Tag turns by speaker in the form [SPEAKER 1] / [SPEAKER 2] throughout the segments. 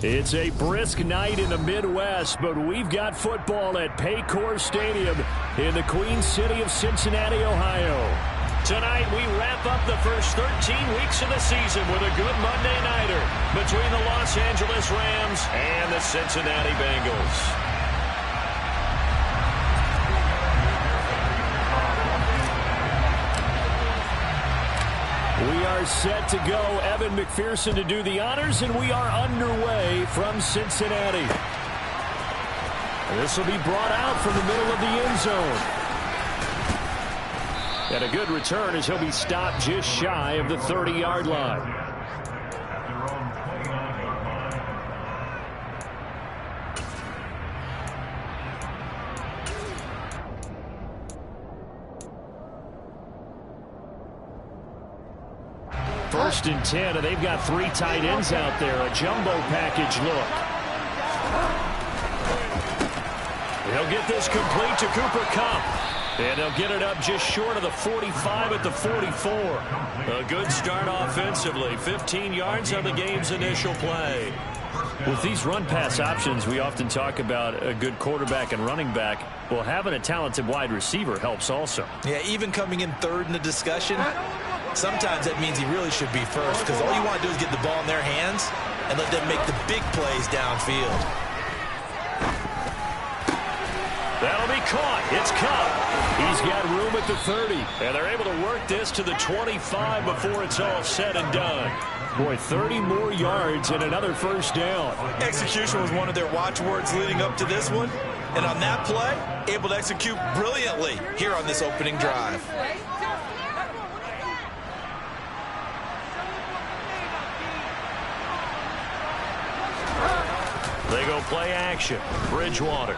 [SPEAKER 1] It's a brisk night in the Midwest, but we've got football at Paycor Stadium in the Queen City of Cincinnati, Ohio. Tonight, we wrap up the first 13 weeks of the season with a good Monday nighter between the Los Angeles Rams and the Cincinnati Bengals. We are set to go. Evan McPherson to do the honors, and we are underway from Cincinnati. This will be brought out from the middle of the end zone. And a good return as he'll be stopped just shy of the 30-yard line. First and 10, and they've got three tight ends out there. A jumbo package look. They'll get this complete to Cooper Kupp. And they'll get it up just short of the 45 at the 44. A good start offensively. 15 yards on the game's initial play. With these run-pass options, we often talk about a good quarterback and running back. Well, having a talented wide receiver helps also.
[SPEAKER 2] Yeah, even coming in third in the discussion, sometimes that means he really should be first, because all you want to do is get the ball in their hands and let them make the big plays downfield.
[SPEAKER 1] That'll be caught. It's Kupp. He's got room at the 30. And they're able to work this to the 25 before it's all said and done. Boy, 30 more yards and another first down.
[SPEAKER 2] Execution was one of their watchwords leading up to this one. And on that play, able to execute brilliantly here on this opening drive.
[SPEAKER 1] They go play action. Bridgewater.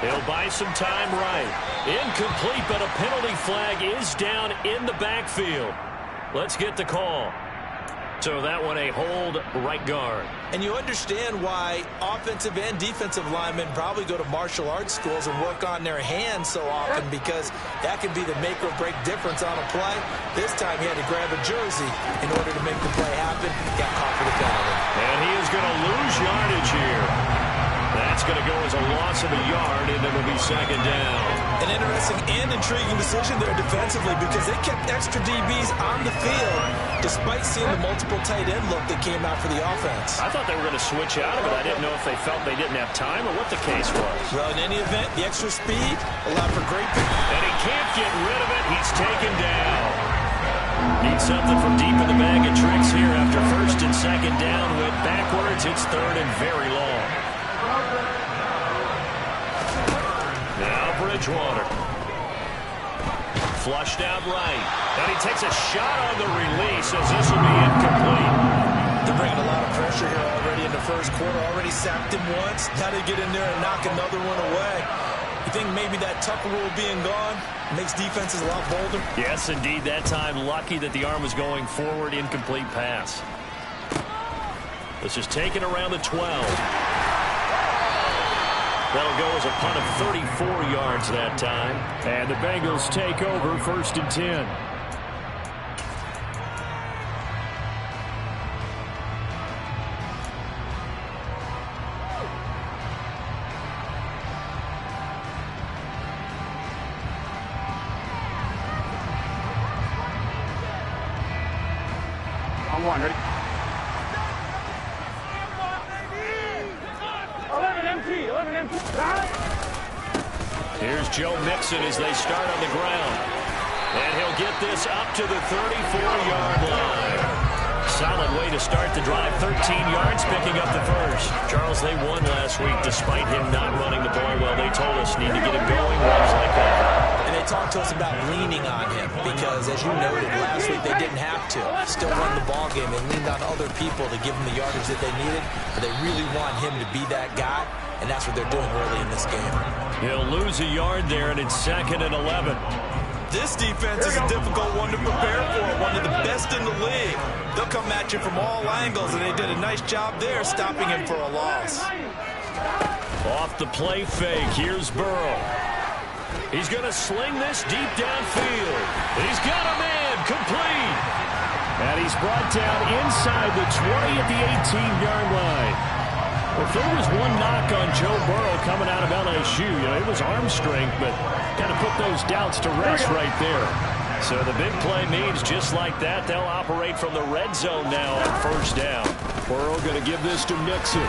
[SPEAKER 1] He'll buy some time right. Incomplete, but a penalty flag is down in the backfield. Let's get the call. So that one a hold right guard.
[SPEAKER 2] And you understand why offensive and defensive linemen probably go to martial arts schools and work on their hands so often, because that can be the make or break difference on a play. This time he had to grab a jersey in order to make the play happen. Got caught for the penalty.
[SPEAKER 1] And he is going to lose yardage here. That's going to go as a loss of a yard, and it'll be second down.
[SPEAKER 2] An interesting and intriguing decision there defensively, because they kept extra DBs on the field despite seeing the multiple tight end look that came out for the offense.
[SPEAKER 1] I thought they were going to switch out of it. I didn't know if they felt they didn't have time or what the case was.
[SPEAKER 2] Well, in any event, the extra speed allowed for great pick.
[SPEAKER 1] And he can't get rid of it. He's taken down. Needs something from deep in the bag of tricks here after first and second down. Went backwards. It's third and very long. Now Bridgewater. Flushed out right. And he takes a shot on the release as this will be incomplete.
[SPEAKER 2] They're bringing a lot of pressure here already in the first quarter. Already sacked him once. Now they get in there and knock another one away. You think maybe that Tucker rule being gone makes defenses a lot bolder?
[SPEAKER 1] Yes, indeed. That time, lucky that the arm was going forward. Incomplete pass. This is taken around the 12. That'll go as a punt of 34 yards that time. And the Bengals take over first and 10.
[SPEAKER 3] I'm one, ready? 11 empty.
[SPEAKER 1] Here's Joe Mixon as they start on the ground. And he'll get this up to the 34-yard line. Solid way to start the drive. 13 yards, picking up the first. Charles, they won last week despite him not running the ball well. They told us need to get him going, runs like that.
[SPEAKER 2] And they talked to us about leaning on him because, as you noted, last week they didn't have to. Still won the ball game. They leaned on other people to give them the yardage that they needed, but they really want him to be that guy, and that's what they're doing early in this game.
[SPEAKER 1] He'll lose a yard there, and it's second and 11.
[SPEAKER 2] This defense is a difficult one to prepare for, one of the best in the league. They'll come at you from all angles, and they did a nice job there stopping him for a loss.
[SPEAKER 1] Off the play fake, here's Burrow. He's going to sling this deep downfield. He's got a man, complete. And he's brought down inside the 20 at the 18-yard line. If there was one knock on Joe Burrow coming out of LSU, it was arm strength, but got to put those doubts to rest right there. So the big play means just like that, they'll operate from the red zone now on first down. Burrow going to give this to Nixon.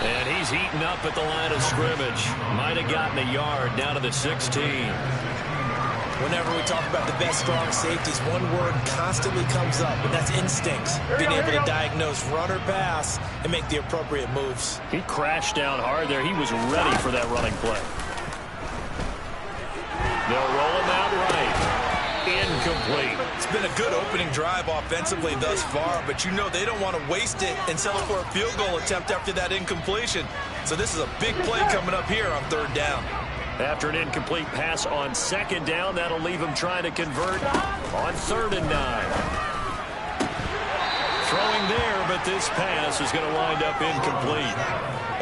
[SPEAKER 1] And he's eaten up at the line of scrimmage. Might have gotten a yard down to the 16.
[SPEAKER 2] Whenever we talk about the best strong safeties, one word constantly comes up, and that's instincts. Being able to diagnose run or pass and make the appropriate moves.
[SPEAKER 1] He crashed down hard there. He was ready for that running play. They'll roll him out right. Incomplete.
[SPEAKER 2] It's been a good opening drive offensively thus far, but they don't want to waste it and settle for a field goal attempt after that incompletion. So this is a big play coming up here on third down.
[SPEAKER 1] After an incomplete pass on second down, that'll leave him trying to convert on 3rd and 9. Throwing there, but this pass is going to wind up incomplete.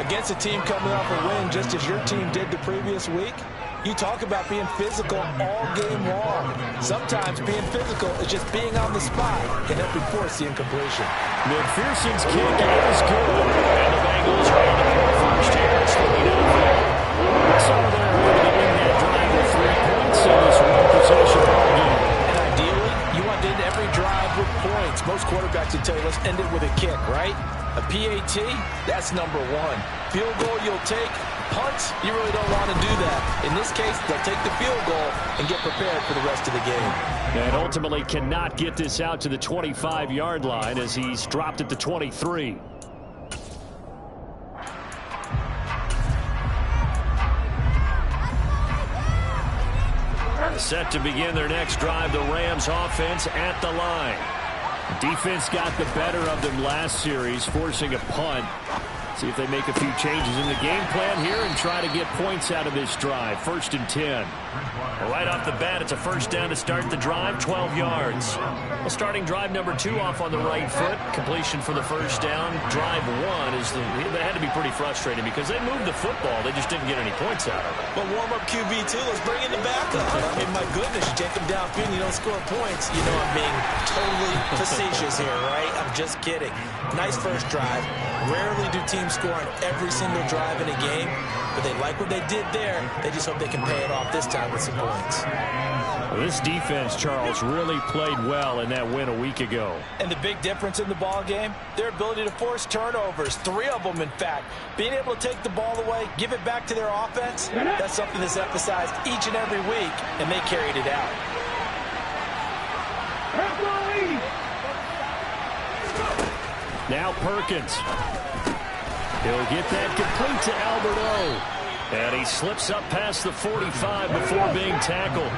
[SPEAKER 2] Against a team coming off a win just as your team did the previous week, you talk about being physical all game long. Sometimes being physical is just being on the spot and helping force the incompletion.
[SPEAKER 1] McPherson's kick is good. And the Bengals are on the board first here. It's 3-0. So they're able to win that drive with 3 points in this one-possession ball game.
[SPEAKER 2] And ideally, you want to end every drive with points. Most quarterbacks would tell you, let's end it with a kick, right? A PAT, that's number 1. Field goal you'll take. Punts, you really don't want to do that. In this case, they'll take the field goal and get prepared for the rest of the game.
[SPEAKER 1] And ultimately cannot get this out to the 25-yard line as he's dropped at the 23. Set to begin their next drive, the Rams offense at the line. Defense got the better of them last series, forcing a punt. See if they make a few changes in the game plan here and try to get points out of this drive. 1st and 10. Right off the bat, it's a first down to start the drive, 12 yards. Well, starting drive number 2 off on the right foot. Completion for the first down. Drive 1 that had to be pretty frustrating because they moved the football. They just didn't get any points out of it.
[SPEAKER 2] But warm-up QB2, let's bring in the backup. I mean, my goodness, you take them downfield and you don't score points. I'm being totally facetious here, right? I'm just kidding. Nice first drive. Rarely do teams score on every single drive in a game, but they like what they did there. They just hope they can pay it off this time with some points.
[SPEAKER 1] Well, this defense, Charles, really played well in that win a week ago.
[SPEAKER 2] And the big difference in the ball game, their ability to force turnovers, 3 of them, in fact. Being able to take the ball away, give it back to their offense, that's something that's emphasized each and every week, and they carried it out.
[SPEAKER 1] Now Perkins. He'll get that complete to Alberto. And he slips up past the 45 before being tackled.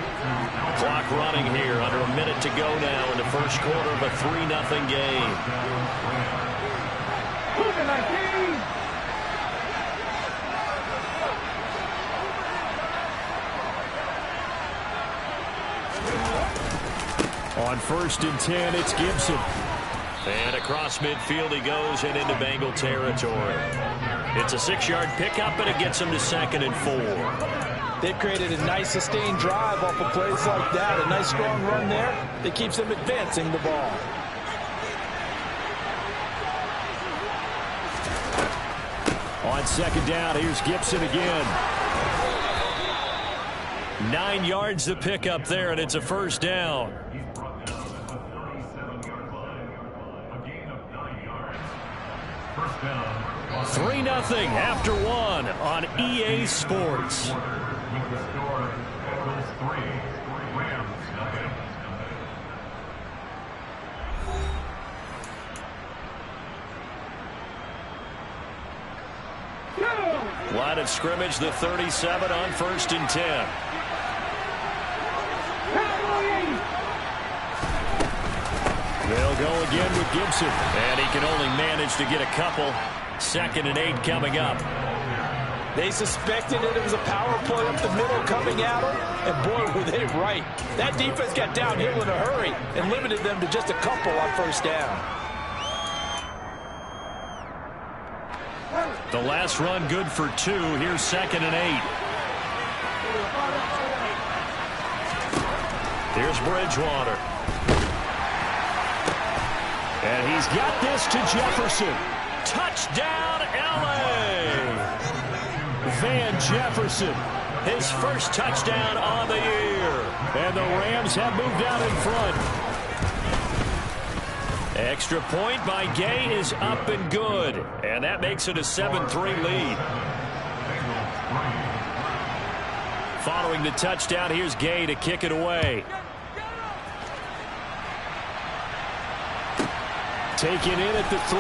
[SPEAKER 1] Clock running here, under a minute to go now in the first quarter of a 3-0 game. On 1st and 10, it's Gibson. And across midfield he goes and into Bengal territory. It's a 6-yard pickup, and it gets him to 2nd and 4.
[SPEAKER 2] They've created a nice sustained drive off of plays like that. A nice strong run there that keeps them advancing the ball.
[SPEAKER 1] On 2nd down, here's Gibson again. 9 yards to pick up there, and it's a first down. 3-0 after 1 on EA Sports. Line of scrimmage, the 37 on 1st and 10. They'll go again with Gibson, and he can only manage to get a couple. 2nd and 8 coming up.
[SPEAKER 2] They suspected it was a power play up the middle coming at them, and boy, were they right. That defense got downhill in a hurry and limited them to just a couple on first down.
[SPEAKER 1] The last run good for 2. Here's 2nd and 8. Here's Bridgewater. And he's got this to Jefferson. Touchdown, L.A. Van Jefferson, his first touchdown on the year. And the Rams have moved out in front. Extra point by Gay is up and good. And that makes it a 7-3 lead. Following the touchdown, here's Gay to kick it away. Taken in at the 3.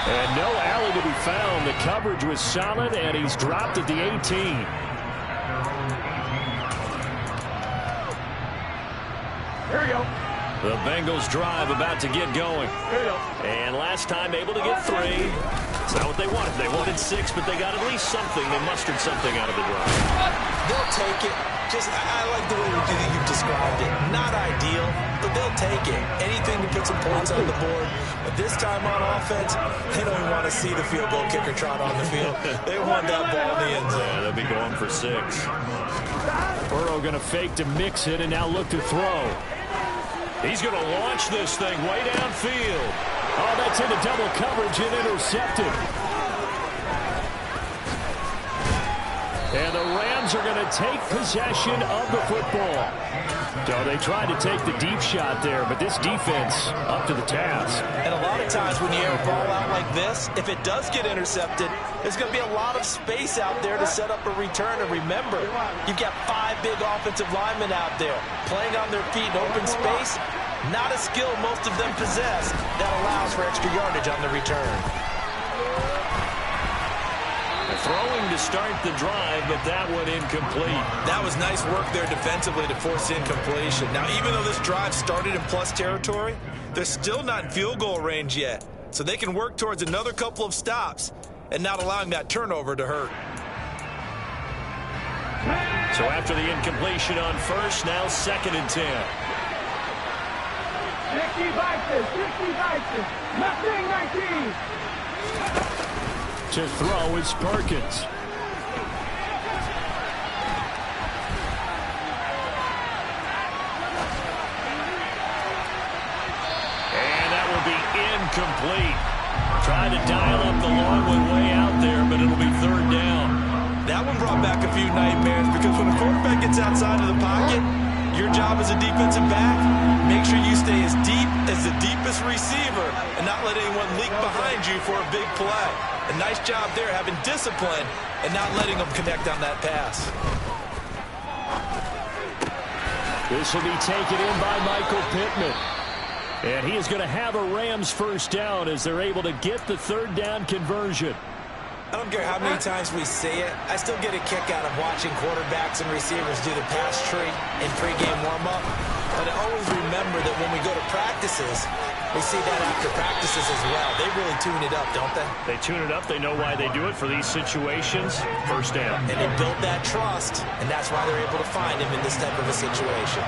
[SPEAKER 1] And no alley to be found. The coverage was solid, and he's dropped at the 18.
[SPEAKER 3] Here we go.
[SPEAKER 1] The Bengals drive about to get going.
[SPEAKER 3] Here we go.
[SPEAKER 1] And last time able to get 3. It's not what they wanted. They wanted 6, but they got at least something. They mustered something out of the drive.
[SPEAKER 2] They'll take it. I like the way you've described it. Not ideal, but they'll take it. Anything to put some points on the board. But this time on offense, they don't want to see the field goal kicker trot on the field. They want that ball in the end zone.
[SPEAKER 1] Yeah, they'll be going for 6. Burrow going to fake to mix it and now look to throw. He's going to launch this thing way downfield. Oh, that's into double coverage and intercepted. And the Rams are going to take possession of the football. So they tried to take the deep shot there, but this defense up to the task.
[SPEAKER 2] And a lot of times when you air a ball out like this, if it does get intercepted, there's going to be a lot of space out there to set up a return. And remember, you've got 5 big offensive linemen out there playing on their feet in open space. Not a skill most of them possess that allows for extra yardage on the return.
[SPEAKER 1] Throwing to start the drive, but that one incomplete.
[SPEAKER 2] That was nice work there defensively to force incompletion. Now, even though this drive started in plus territory, they're still not in field goal range yet. So they can work towards another couple of stops and not allowing that turnover to hurt.
[SPEAKER 1] So after the incompletion on first, now 2nd and 10.
[SPEAKER 3] 60 Vikings, 60 Vikings, nothing 19.
[SPEAKER 1] To throw is Perkins. And that will be incomplete. Trying to dial up the long one way out there, but it'll be 3rd down.
[SPEAKER 2] That one brought back a few nightmares because when a quarterback gets outside of the pocket, your job as a defensive back, make sure you stay as deep as the deepest receiver and not let anyone leak behind you for a big play. A nice job there having discipline and not letting them connect on that pass.
[SPEAKER 1] This will be taken in by Michael Pittman. And he is going to have a Rams first down as they're able to get the 3rd down conversion.
[SPEAKER 2] I don't care how many times we see it. I still get a kick out of watching quarterbacks and receivers do the pass tree in pregame warm-up. But I always remember that when we go to practices, we see that after practices as well. They really tune it up, don't they?
[SPEAKER 1] They tune it up. They know why they do it for these situations. First down.
[SPEAKER 2] And they build that trust, and that's why they're able to find him in this type of a situation.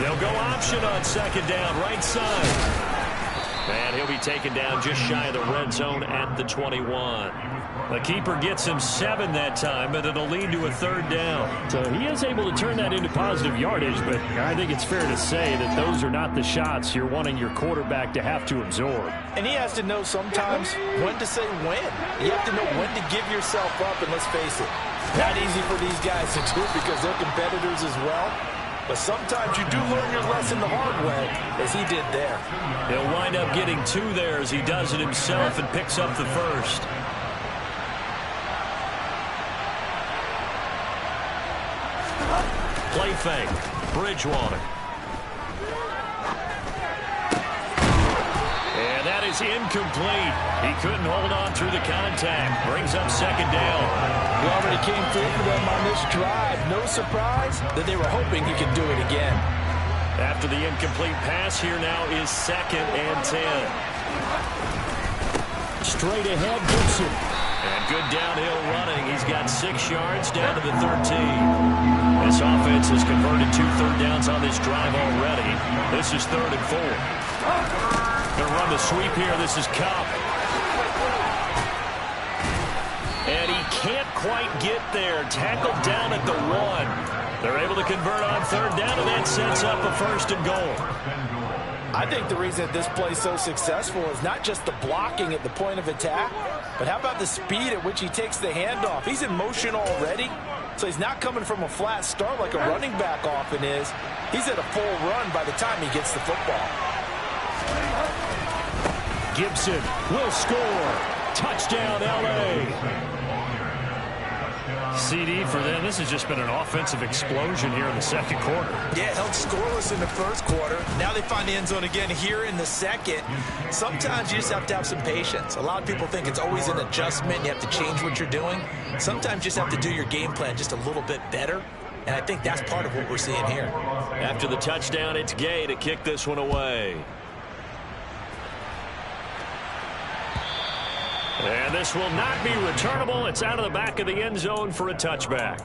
[SPEAKER 1] They'll go option on 2nd down, right side. And he'll be taken down just shy of the red zone at the 21. The keeper gets him 7 that time, but it'll lead to a 3rd down. So he is able to turn that into positive yardage, but I think it's fair to say that those are not the shots you're wanting your quarterback to have to absorb.
[SPEAKER 2] And he has to know sometimes when to say when. You have to know when to give yourself up, and let's face it, not easy for these guys to do because they're competitors as well. But sometimes you do learn your lesson the hard way, as he did there.
[SPEAKER 1] He'll wind up getting 2 there as he does it himself and picks up the 1st. Play fake. Bridgewater. And that is incomplete. He couldn't hold on through the contact. Brings up 2nd down.
[SPEAKER 2] He already came through for them on this drive. No surprise that they were hoping he could do it again.
[SPEAKER 1] After the incomplete pass, here now is 2nd and 10. Straight ahead, Gibson. And good downhill running. He's got 6 yards down to the 13. This offense has converted 2 third downs on this drive already. This is 3rd and 4. Going to run the sweep here. This is Cup. And he can't quite get there. Tackled down at the 1. They're able to convert on 3rd down, and that sets up a 1st and goal.
[SPEAKER 2] I think the reason that this play is so successful is not just the blocking at the point of attack, but how about the speed at which he takes the handoff? He's in motion already, so he's not coming from a flat start like a running back often is. He's at a full run by the time he gets the football.
[SPEAKER 1] Gibson will score. Touchdown, L.A. CD for them. This has just been an offensive explosion here in the second quarter.
[SPEAKER 2] Yeah, held scoreless in the first quarter. Now they find the end zone again here in the second. Sometimes you just have to have some patience. A lot of people think it's always an adjustment. You have to change what you're doing. Sometimes you just have to do your game plan just a little bit better. And I think that's part of what we're seeing here.
[SPEAKER 1] After the touchdown, it's Gay to kick this one away. And this will not be returnable. It's out of the back of the end zone for a touchback.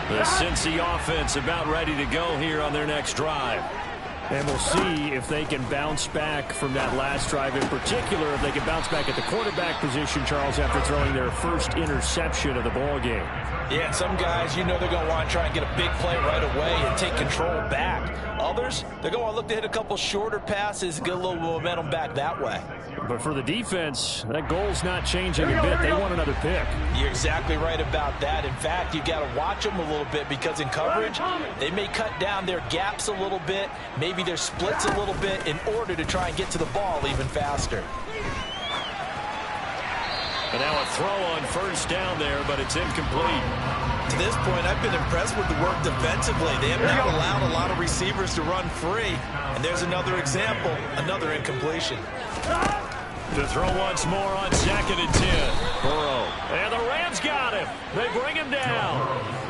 [SPEAKER 1] The Cincy offense about ready to go here on their next drive. And we'll see if they can bounce back from that last drive in particular, if they can bounce back at the quarterback position, Charles, after throwing their first interception of the ball game.
[SPEAKER 2] Yeah, and some guys, you know they're going to want to try and get a big play right away and take control back. Others, they're going to want to look to hit a couple shorter passes, get a little momentum back that way.
[SPEAKER 1] But for the defense, that goal's not changing a bit. They want another pick.
[SPEAKER 2] You're exactly right about that. In fact, you've got to watch them a little bit because in coverage, they may cut down their gaps a little bit, maybe their splits a little bit in order to try and get to the ball even faster.
[SPEAKER 1] And now a throw on first down there, but it's incomplete.
[SPEAKER 2] To this point, I've been impressed with the work defensively. They have not allowed a lot of receivers to run free. And there's another example, another incompletion.
[SPEAKER 1] To throw once more on 2nd and 10. Burrow. And the Rams got him. They bring him down.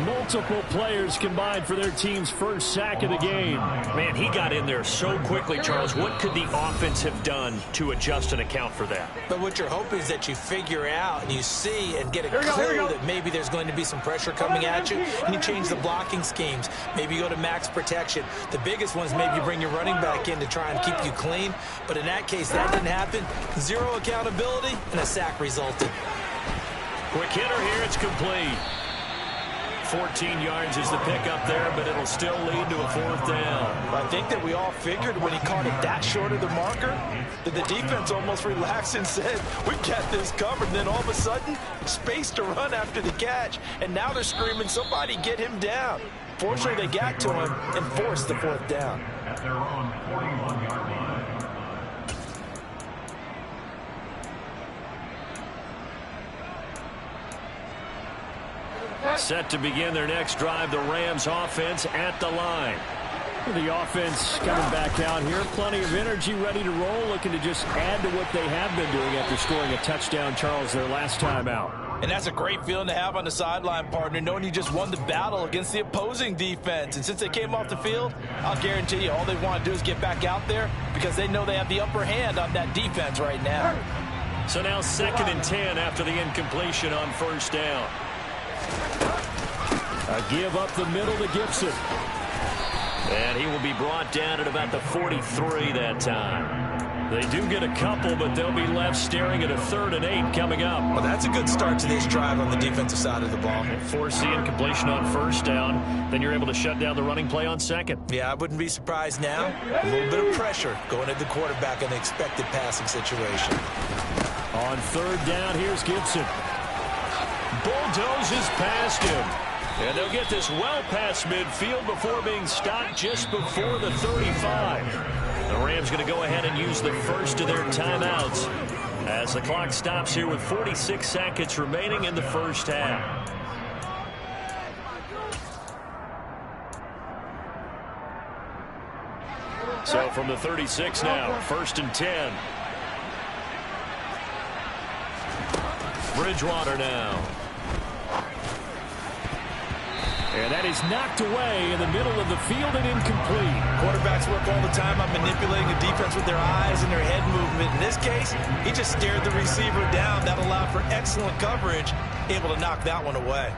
[SPEAKER 1] Multiple players combined for their team's first sack of the game. Man, he got in there so quickly, Charles. What could the offense have done to adjust and account for that?
[SPEAKER 2] But what you're hoping is that you figure out and you see and get a clue that maybe there's going to be some pressure coming at you, and you change the blocking schemes. Maybe you go to max protection. The biggest one is maybe you bring your running back in to try and keep you clean. But in that case, that didn't happen. Zero accountability, and a sack resulted.
[SPEAKER 1] Quick hitter here. It's complete. 14 yards is the pickup there, but it'll still lead to a 4th down.
[SPEAKER 2] I think that we all figured when he caught it that short of the marker that the defense almost relaxed and said, we've got this covered. And then all of a sudden, space to run after the catch. And now they're screaming, somebody get him down. Fortunately, they got to him and forced the 4th down.
[SPEAKER 3] At their own 41-yard line.
[SPEAKER 1] Set to begin their next drive, the Rams offense at the line. The offense coming back out here. Plenty of energy, ready to roll, looking to just add to what they have been doing after scoring a touchdown, Charles, their last time out.
[SPEAKER 2] And that's a great feeling to have on the sideline, partner, knowing you just won the battle against the opposing defense. And since they came off the field, I'll guarantee you all they want to do is get back out there because they know they have the upper hand on that defense right now.
[SPEAKER 1] So now 2nd and 10 after the incompletion on 1st down. A give up the middle to Gibson. And he will be brought down at about the 43 that time. They do get a couple, but they'll be left staring at a 3rd and 8 coming up.
[SPEAKER 2] Well, that's a good start to this drive on the defensive side of the ball.
[SPEAKER 1] Force the incompletion on 1st down. Then you're able to shut down the running play on 2nd.
[SPEAKER 2] Yeah, I wouldn't be surprised now. A little bit of pressure going at the quarterback in the expected passing situation.
[SPEAKER 1] On 3rd down, here's Gibson. Bulldozes past him. And they'll get this well past midfield before being stopped just before the 35. The Rams going to go ahead and use the first of their timeouts as the clock stops here with 46 seconds remaining in the first half. So from the 36 now, 1st and 10. Bridgewater now. And that is knocked away in the middle of the field and incomplete.
[SPEAKER 2] Quarterbacks work all the time on manipulating the defense with their eyes and their head movement. In this case, he just stared the receiver down. That allowed for excellent coverage, able to knock that one away.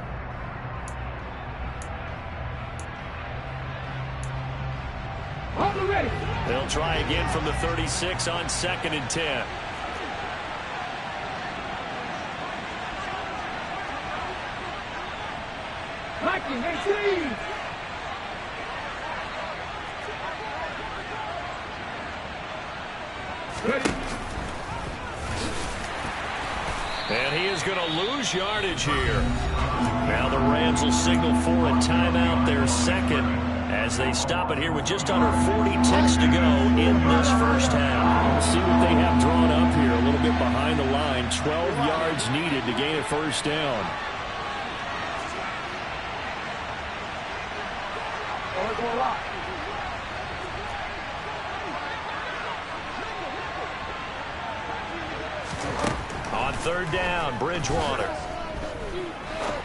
[SPEAKER 1] They'll try again from the 36 on 2nd and 10.
[SPEAKER 3] Mikey, 18.
[SPEAKER 1] And he is going to lose yardage here. Now the Rams will signal for a timeout, their second, as they stop it here with just under 40 ticks to go in this first half.
[SPEAKER 4] We'll see what they have drawn up here. A little bit behind the line. 12 yards needed to gain a first down.
[SPEAKER 1] On third down, Bridgewater.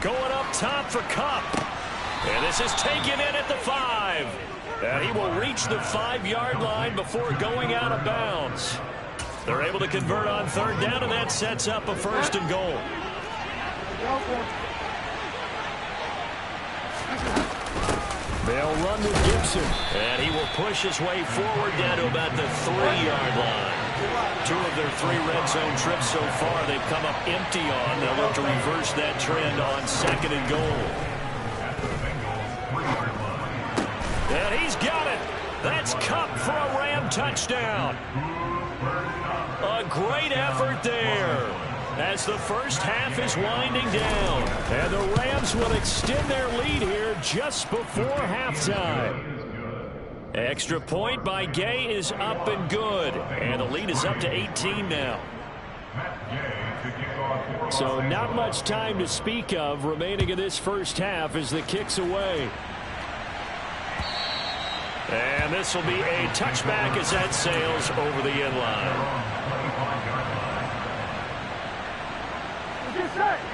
[SPEAKER 1] Going up top for Kupp. And this is taken in at the 5. And he will reach the 5-yard line before going out of bounds. They're able to convert on third down, and that sets up a first and goal.
[SPEAKER 4] They'll run with Gibson.
[SPEAKER 1] And he will push his way forward down to about the 3-yard line. 2 of their 3 red zone trips so far they've come up empty on. They'll look to reverse that trend on second and goal. And he's got it. That's Kupp for a Ram touchdown. A great effort there as the first half is winding down. And the Rams will extend their lead here just before halftime. Extra point by Gay is up and good. And the lead is up to 18 now.
[SPEAKER 4] So not much time to speak of remaining in this first half as the kick's away.
[SPEAKER 1] And this will be a touchback as that sails over the end line.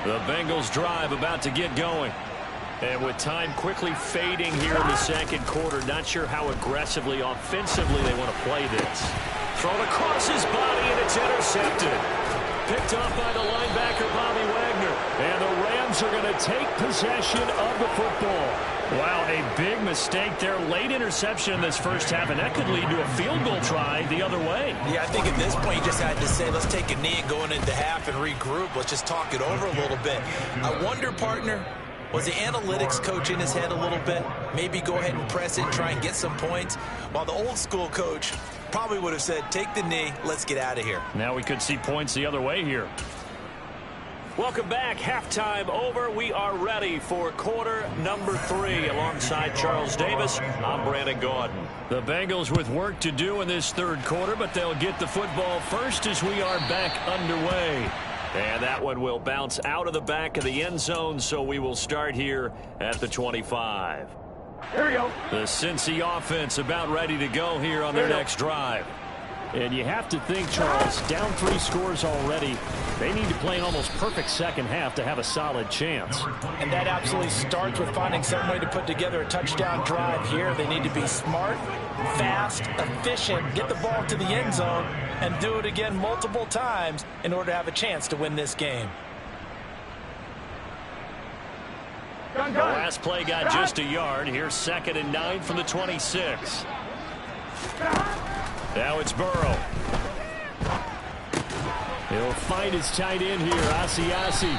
[SPEAKER 1] The Bengals drive about to get going. And with time quickly fading here in the second quarter, not sure how aggressively, offensively they want to play this. Thrown across his body, and it's intercepted. Picked off by the linebacker, Bobby Wagner. And the Rams are going to take possession of the football. Wow, a big mistake there. Late interception in this first half, and that could lead to a field goal try the other way.
[SPEAKER 2] Yeah, I think at this point you just had to say, let's take a knee going into half and regroup. Let's just talk it over a little bit. I wonder, partner, was the analytics coach in his head a little bit? Maybe go ahead and press it and try and get some points? While the old school coach probably would have said, take the knee, let's get out of here.
[SPEAKER 1] Now we could see points the other way here. Welcome back. Halftime over. We are ready for quarter number 3. Alongside Charles Davis, I'm Brandon Gordon. The Bengals with work to do in this third quarter, but they'll get the football first as we are back underway. And that one will bounce out of the back of the end zone, so we will start here at the 25.
[SPEAKER 3] Here we go.
[SPEAKER 1] The Cincy offense about ready to go here on their next drive.
[SPEAKER 4] And you have to think, Charles, down 3 scores already. They need to play an almost perfect second half to have a solid chance.
[SPEAKER 2] And that absolutely starts with finding some way to put together a touchdown drive here. They need to be smart, fast, efficient, get the ball to the end zone, and do it again multiple times in order to have a chance to win this game.
[SPEAKER 1] The last play got just a yard. Here's 2nd and 9 from the 26. Now it's Burrow.
[SPEAKER 4] He'll find his tight end here, Asiasi.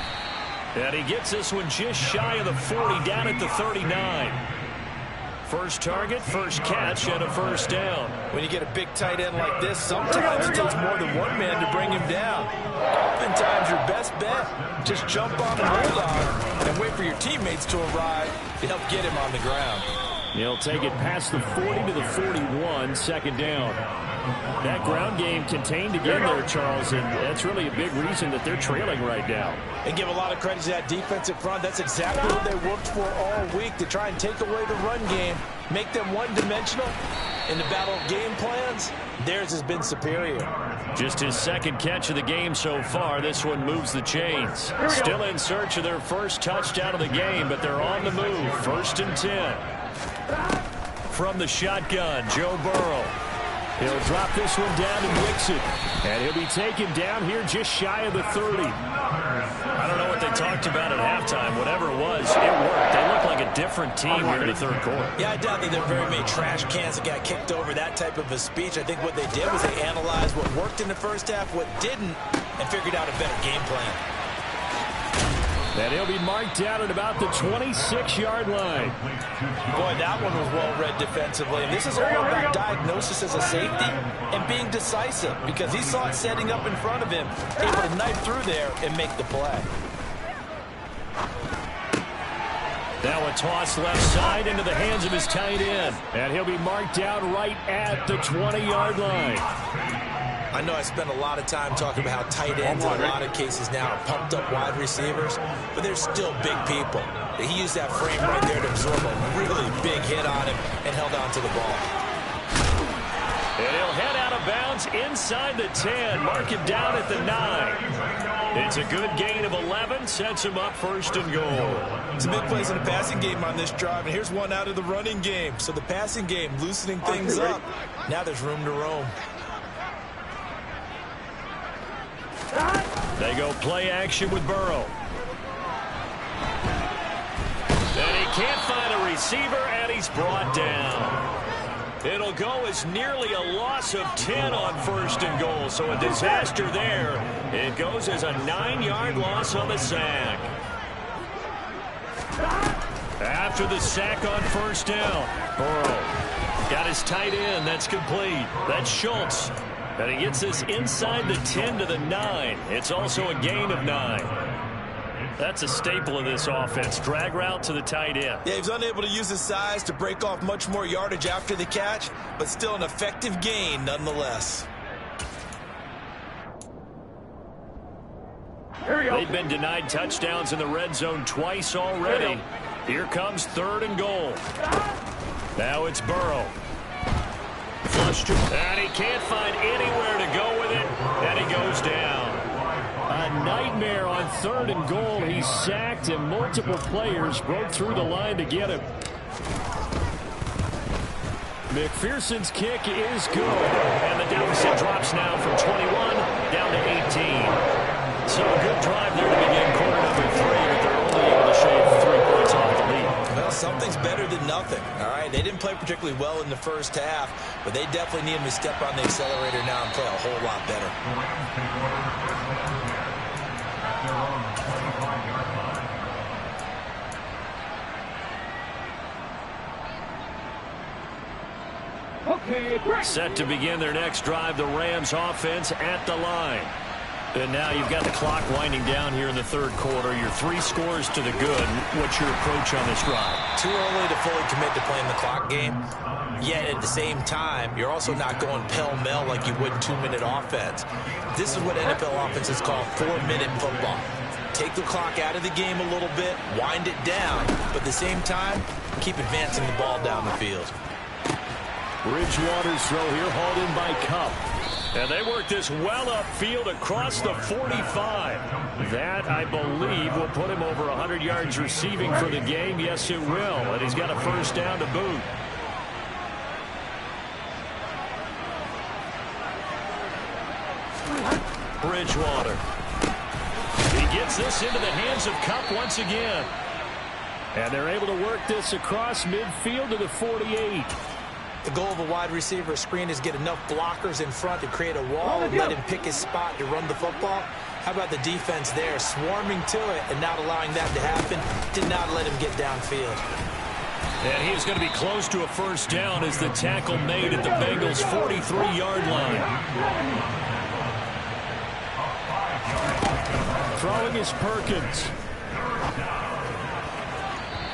[SPEAKER 1] And he gets this one just shy of the 40, down at the 39. First target, first catch, and a first down.
[SPEAKER 2] When you get a big tight end like this, sometimes it takes more than one man to bring him down. Oftentimes, your best bet, just jump on and hold on and wait for your teammates to arrive to help get him on the ground.
[SPEAKER 4] He'll take it past the 40 to the 41, 2nd down. That ground game contained again there, Charles, and that's really a big reason that they're trailing right now.
[SPEAKER 2] And give a lot of credit to that defensive front. That's exactly what they worked for all week, to try and take away the run game, make them one-dimensional. In the battle of game plans, theirs has been superior.
[SPEAKER 1] Just his 2nd catch of the game so far. This one moves the chains. Still in search of their first touchdown of the game, but they're on the move. 1st and 10. From the shotgun, Joe Burrow.
[SPEAKER 4] He'll drop this one down to Mixon. And he'll be taken down here just shy of the 30.
[SPEAKER 1] I don't know what they talked about at halftime. Whatever it was, it worked. They look like a different team here in the third quarter.
[SPEAKER 2] Yeah, I doubt that there were very many trash cans that got kicked over, that type of a speech. I think what they did was they analyzed what worked in the first half, what didn't, and figured out a better game plan.
[SPEAKER 4] And he'll be marked down at about the 26-yard line.
[SPEAKER 2] Boy, that one was well-read defensively. And this is all about diagnosis as a safety and being decisive, because he saw it setting up in front of him, able to knife through there and make the play.
[SPEAKER 4] Now a toss left side into the hands of his tight end. And he'll be marked down right at the 20-yard line.
[SPEAKER 2] I know I spent a lot of time talking about how tight ends in a lot of cases now are pumped up wide receivers, but they're still big people. He used that frame right there to absorb a really big hit on him and held on to the ball.
[SPEAKER 4] And he'll head out of bounds inside the 10, mark him down at the 9. It's a good gain of 11, sets him up first and goal.
[SPEAKER 2] Some big plays in the passing game on this drive, and here's one out of the running game. So the passing game loosening things up. Now there's room to roam.
[SPEAKER 4] They go play action with Burrow. And he can't find a receiver, and he's brought down. It'll go as nearly a loss of 10 on first and goal, so a disaster there. It goes as a 9-yard loss on the sack. After the sack on first down, Burrow got his tight end. That's complete. That's Schultz. And he gets this inside the 10 to the 9. It's also a gain of 9. That's a staple of this offense. Drag route to the tight end.
[SPEAKER 2] Yeah, he's unable to use his size to break off much more yardage after the catch, but still an effective gain nonetheless.
[SPEAKER 4] They've been denied touchdowns in the red zone twice already. Here comes third and goal. Now it's Burrow. And he can't find anywhere to go with it, and he goes down. A nightmare on third and goal. He's sacked, and multiple players broke through the line to get him. McPherson's kick is good, and the deficit drops now from 21 down to 18. So a good drive there to begin quarter number 3, but they're only able to shave 3 points off the lead.
[SPEAKER 2] Well, something's better than nothing, all right? They didn't play particularly well in the first half, but they definitely need him to step on the accelerator now and play a whole lot better.
[SPEAKER 4] Set to begin their next drive, the Rams offense at the line. And now you've got the clock winding down here in the third quarter. You're 3 scores to the good. What's your approach on this drive?
[SPEAKER 2] Too early to fully commit to playing the clock game. Yet at the same time, you're also not going pell-mell like you would 2-minute offense. This is what NFL offenses call 4-minute football. Take the clock out of the game a little bit, wind it down, but at the same time, keep advancing the ball down the field.
[SPEAKER 4] Bridgewater's throw here, hauled in by Cup. And they work this well upfield across the 45. That, I believe, will put him over 100 yards receiving for the game. Yes, it will. And he's got a first down to boot. Bridgewater. He gets this into the hands of Cup once again. And they're able to work this across midfield to the 48.
[SPEAKER 2] The goal of a wide receiver screen is get enough blockers in front to create a wall and let him pick his spot to run the football. How about the defense there, swarming to it and not allowing that to happen? Did not let him get downfield.
[SPEAKER 4] And he is going to be close to a first down as the tackle made at the Bengals' 43-yard line. Throwing is Perkins.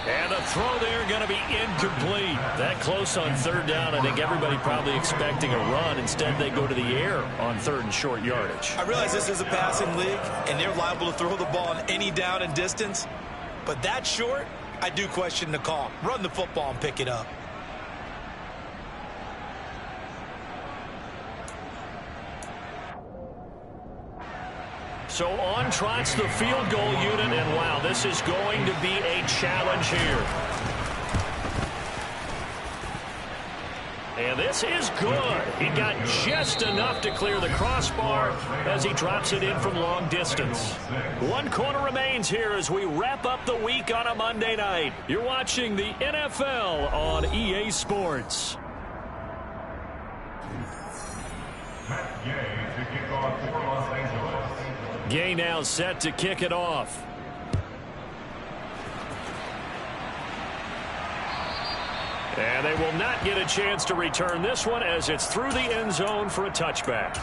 [SPEAKER 4] And the throw there going to be incomplete. That close on third down. I think everybody probably expecting a run. Instead, they go to the air on third and short yardage.
[SPEAKER 2] I realize this is a passing league, and they're liable to throw the ball on any down and distance. But that short, I do question the call. Run the football and pick it up.
[SPEAKER 4] So on trots the field goal unit, and wow, this is going to be a challenge here. And this is good. He got just enough to clear the crossbar as he drops it in from long distance. 1 quarter remains here as we wrap up the week on a Monday night. You're watching the NFL on EA Sports. Gay now set to kick it off.
[SPEAKER 1] And they will not get a chance to return this one as it's through the end zone for a touchback.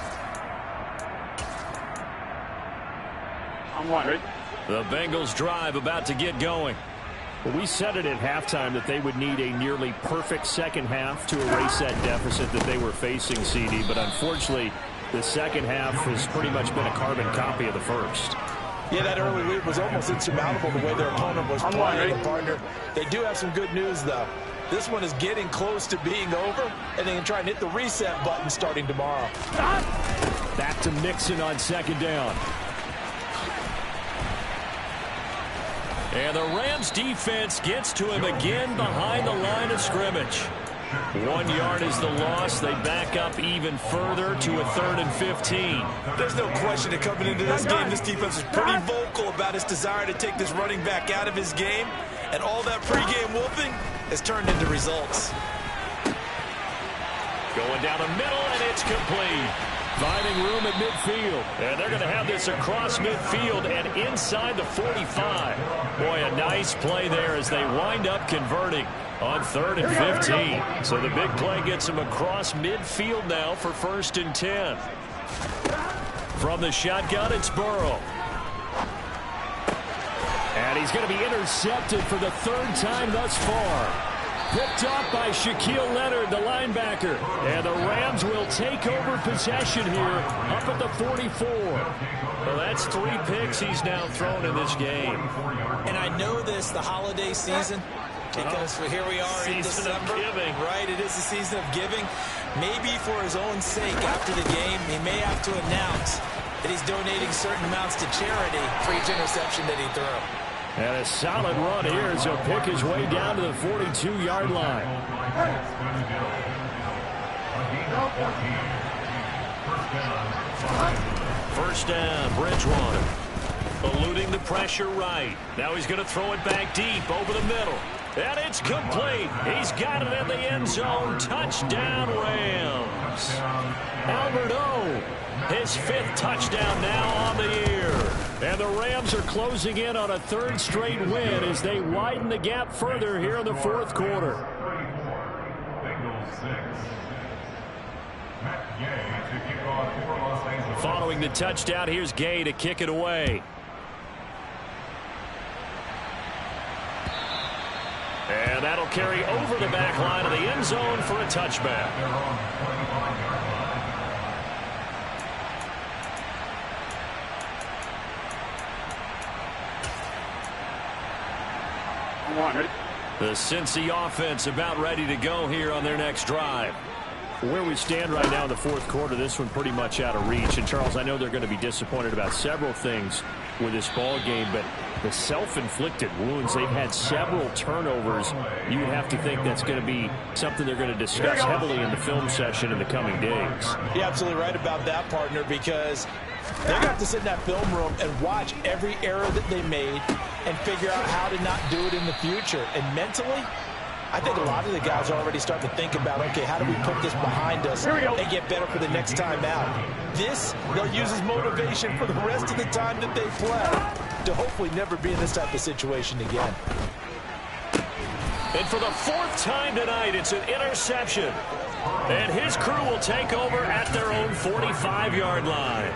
[SPEAKER 3] I'm wondering.
[SPEAKER 1] The Bengals drive about to get going.
[SPEAKER 4] Well, we said it at halftime that they would need a nearly perfect second half to erase that deficit that they were facing, CD. But unfortunately, the second half has pretty much been a carbon copy of the first.
[SPEAKER 2] Yeah, that early lead was almost insurmountable the way their opponent was playing, partner. They do have some good news, though. This one is getting close to being over, and they can try and hit the reset button starting tomorrow.
[SPEAKER 4] Back to Mixon on second down.
[SPEAKER 1] And the Rams defense gets to him again behind the line of scrimmage. 1 yard is the loss. They back up even further to a 3rd and 15.
[SPEAKER 2] There's no question that coming into this game, this defense is pretty vocal about its desire to take this running back out of his game. And all that pregame whooping has turned into results.
[SPEAKER 1] Going down the middle, and it's complete. Finding room at midfield. And they're going to have this across midfield and inside the 45. Boy, a nice play there as they wind up converting on 3rd and 15. So the big play gets them across midfield now for 1st and 10. From the shotgun, it's Burrow.
[SPEAKER 4] And he's going to be intercepted for the 3rd time thus far. Picked up by Shaquille Leonard, the linebacker. And the Rams will take over possession here up at the 44.
[SPEAKER 1] Well, that's 3 picks he's now thrown in this game.
[SPEAKER 2] And I know this, the holiday season, because here we are in December. Right, it is the season of giving. Maybe for his own sake after the game, he may have to announce that he's donating certain amounts to charity for each interception that he threw.
[SPEAKER 4] And a solid run here as he'll pick his way down to the 42-yard line.
[SPEAKER 1] First down, Bridgewater. Eluding the pressure right. Now he's going to throw it back deep over the middle. And it's complete. He's got it in the end zone. Touchdown, Rams. Albert O, his 5th touchdown now on the year. And the Rams are closing in on a 3rd straight win as they widen the gap further here in the 4th quarter. Following the touchdown, here's Gay to kick it away. And that'll carry over the back line of the end zone for a touchback. The Cincy offense about ready to go here on their next drive.
[SPEAKER 4] Where we stand right now in the 4th quarter, this one pretty much out of reach. And, Charles, I know they're going to be disappointed about several things with this ball game, but the self-inflicted wounds, they've had several turnovers. You would have to think that's going to be something they're going to discuss heavily in the film session in the coming days.
[SPEAKER 2] You're absolutely right about that, partner, because they're going to have to sit in that film room and watch every error that they made and figure out how to not do it in the future. And mentally, I think a lot of the guys are already starting to think about, okay, how do we put this behind us and get better for the next time out? This, they'll use as motivation for the rest of the time that they play to hopefully never be in this type of situation again.
[SPEAKER 1] And for the 4th time tonight, it's an interception. And his crew will take over at their own 45-yard line.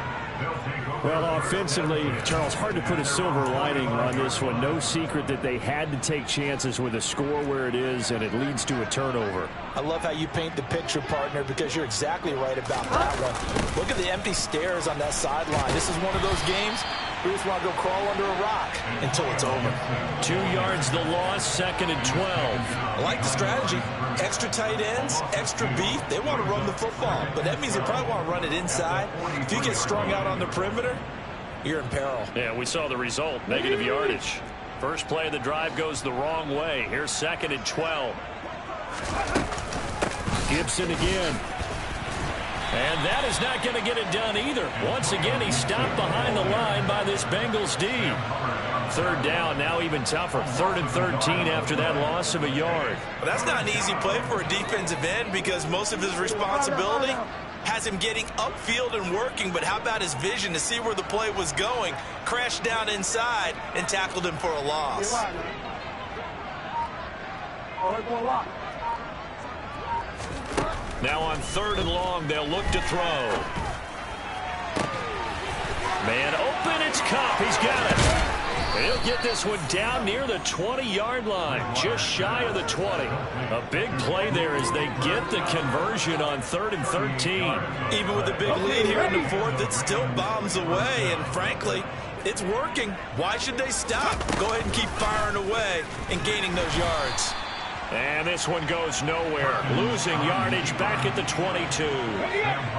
[SPEAKER 4] Well, offensively, Charles, hard to put a silver lining on this one. No secret that they had to take chances with a score where it is, and it leads to a turnover.
[SPEAKER 2] I love how you paint the picture, partner, because you're exactly right about that one. Look at the empty stairs on that sideline. This is one of those games we just want to go crawl under a rock until it's over.
[SPEAKER 1] 2 yards the loss, 2nd and 12.
[SPEAKER 2] I like the strategy. Extra tight ends, extra beef. They want to run the football, but that means they probably want to run it inside. If you get strung out on the perimeter, you're in peril.
[SPEAKER 1] Yeah, we saw the result, negative yardage. First play of the drive goes the wrong way. Here's 2nd and 12.
[SPEAKER 4] Gibson again.
[SPEAKER 1] And that is not going to get it done either. Once again, he's stopped behind the line by this Bengals D. 3rd down, now even tougher. 3rd and 13 after that loss of a yard.
[SPEAKER 2] Well, that's not an easy play for a defensive end because most of his responsibility has him getting upfield and working, but how about his vision to see where the play was going, crashed down inside, and tackled him for a loss.
[SPEAKER 1] Now on 3rd and long, they'll look to throw. Man open, it's Cup. He's got it. He'll get this one down near the 20-yard line, just shy of the 20. A big play there as they get the conversion on 3rd and 13.
[SPEAKER 2] Even with the big lead here in the 4th, it still bombs away, and frankly, it's working. Why should they stop? Go ahead and keep firing away and gaining those yards.
[SPEAKER 1] And this one goes nowhere. Losing yardage back at the 22.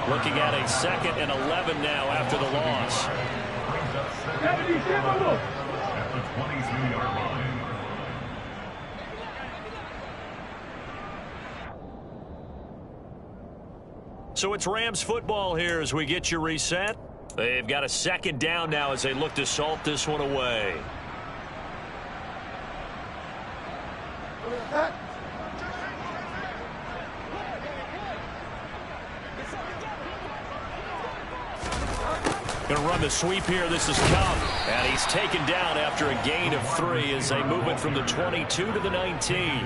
[SPEAKER 1] Looking at a 2nd and 11 now after the loss.
[SPEAKER 3] At the 23-yard line.
[SPEAKER 1] So it's Rams football here as we get you reset. They've got a 2nd down now as they look to salt this one away. Going to run the sweep here. This is Cup. And he's taken down after a gain of 3 as they move it from the 22 to the 19.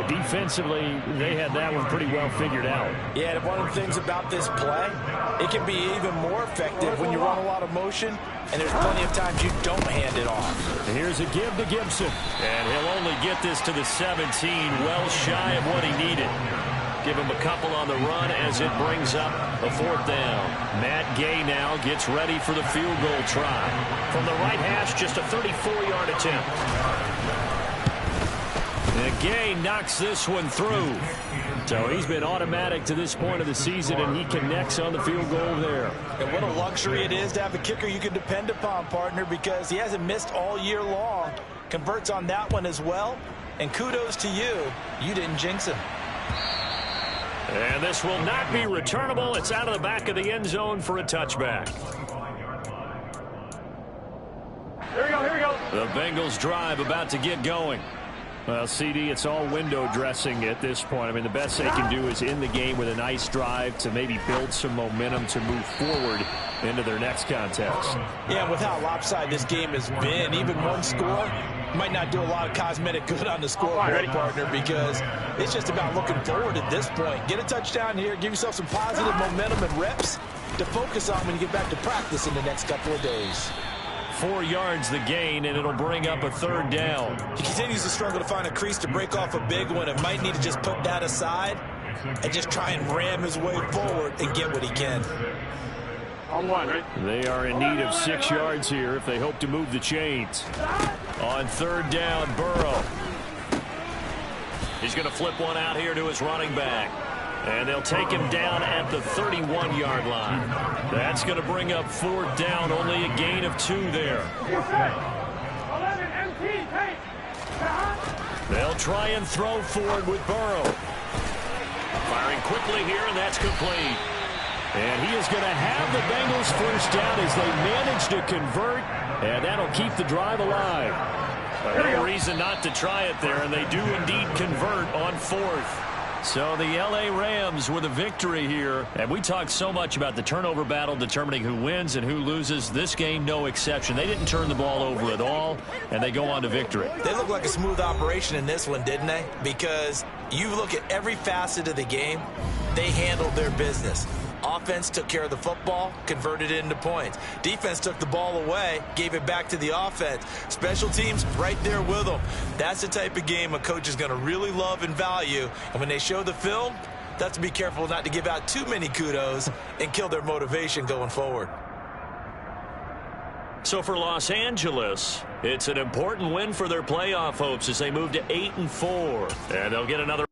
[SPEAKER 4] Defensively, they had that one pretty well figured out.
[SPEAKER 2] Yeah, and one of the things about this play, it can be even more effective when you run a lot of motion, and there's plenty of times you don't hand it off.
[SPEAKER 4] And here's a give to Gibson.
[SPEAKER 1] And he'll only get this to the 17, well shy of what he needed. Give him a couple on the run as it brings up a 4th down. Matt Gay now gets ready for the field goal try. From the right hash, just a 34-yard attempt. And Gay knocks this one through.
[SPEAKER 4] So he's been automatic to this point of the season, and he connects on the field goal there.
[SPEAKER 2] And what a luxury it is to have a kicker you can depend upon, partner, because he hasn't missed all year long. Converts on that one as well. And kudos to you. You didn't jinx him.
[SPEAKER 1] And this will not be returnable. It's out of the back of the end zone for a touchback.
[SPEAKER 3] Here we go.
[SPEAKER 1] The Bengals drive about to get going.
[SPEAKER 4] Well, CD, it's all window dressing at this point. I mean, the best they can do is in the game with a nice drive to maybe build some momentum to move forward into their next contest.
[SPEAKER 2] Yeah, with how lopsided this game has been, even one score might not do a lot of cosmetic good on the scoreboard, partner, because it's just about looking forward at this point. Get a touchdown here, give yourself some positive momentum and reps to focus on when you get back to practice in the next couple of days.
[SPEAKER 1] 4 yards the gain, and it'll bring up a 3rd down.
[SPEAKER 2] He continues to struggle to find a crease to break off a big one, and might need to just put that aside and just try and ram his way forward and get what he can.
[SPEAKER 3] On 1, right?
[SPEAKER 4] They are in need of 6 yards here if they hope to move the chains.
[SPEAKER 1] On 3rd down, Burrow. He's going to flip one out here to his running back. And they'll take him down at the 31-yard line. That's going to bring up 4th down, only a gain of 2 there.
[SPEAKER 3] 11 MT, take.
[SPEAKER 1] They'll try and throw forward with Burrow. Firing quickly here, and that's complete.
[SPEAKER 4] And he is going to have the Bengals first down as they manage to convert, and that'll keep the drive alive.
[SPEAKER 1] No reason not to try it there, and they do indeed convert on 4th. So the L.A. Rams with a victory here. And we talked so much about the turnover battle determining who wins and who loses. This game, no exception. They didn't turn the ball over at all, and they go on to victory.
[SPEAKER 2] They look like a smooth operation in this one, didn't they? Because you look at every facet of the game, they handled their business. Offense took care of the football, converted it into points. Defense took the ball away, gave it back to the offense. Special teams right there with them. That's the type of game a coach is going to really love and value. And when they show the film, they have to be careful not to give out too many kudos and kill their motivation going forward.
[SPEAKER 1] So for Los Angeles, it's an important win for their playoff hopes as they move to 8-4. And they'll get another